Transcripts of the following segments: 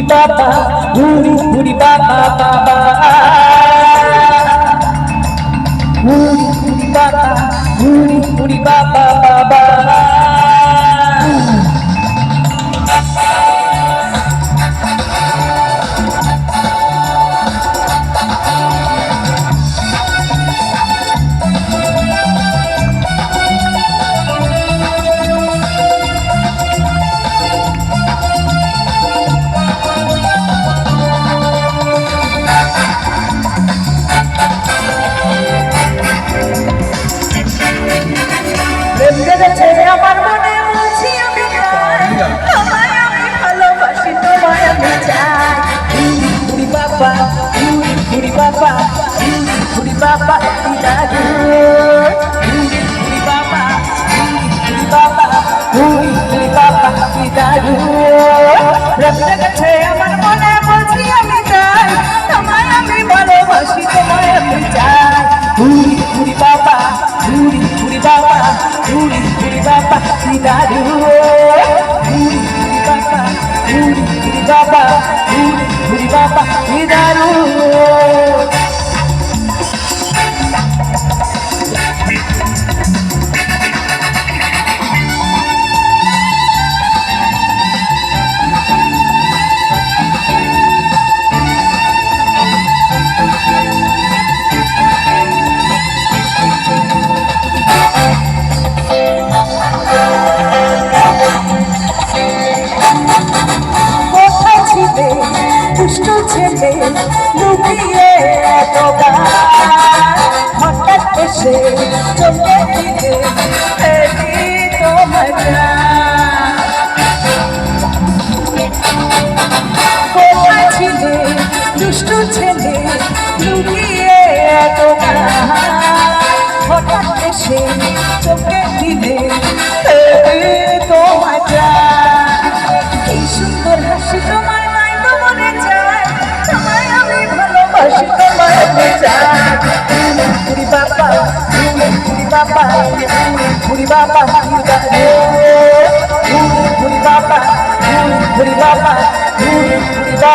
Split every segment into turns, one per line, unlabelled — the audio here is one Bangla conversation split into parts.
baba, booty baba baba. Booty baba, booty baba baba. আমার মনে বলছি আমি তোমায় আমি ভালোবাসি তোমায় আমি চাই বুড়ি বাবা বুড়ি বাবা বুড়ি বাবা বুড়ি বাবা বুড়ি বাবা বুড়ি বাবা দাদু রবনে গেছে আমার মনে বলছি আমি চাই তোমায় আমি ভালোবাসি তোমায় আমি চাই বুড়ি বাবা বুড়ি বাবা বুড়ি baba daru buri baba daru ছেলে লুকিয়ে হঠাৎ এসে চোখে দিলে তোমার কোথায় ছিলে দুষ্টু ছেলে লুকিয়ে হঠাৎ এসে চোখে দিলে তোমার এই সুন্দর হাসি তোমার Puri baba, puri baba, puri baba, puri baba, puri baba, puri baba,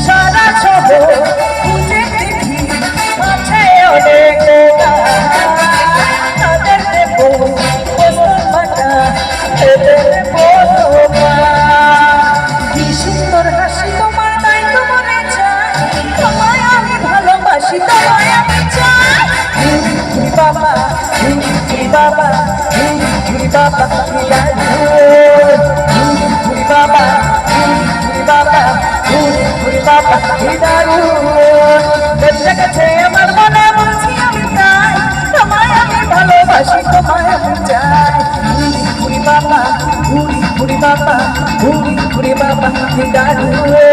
সারা শহর খুঁজে দেখি আছে অনেক তাদের দেব কি সুন্দর হাসি তোমার নাই তো মনে চায় তোমায় আমি ভালোবাসি তোমায় আমি চাই বাবা বাবা baba puri baba daru দেখতে গেছে আমার মনে বলছি আমি তাই তোমায় আমি ভালোবাসি তোমায় আমি চাই puri baba puri baba daru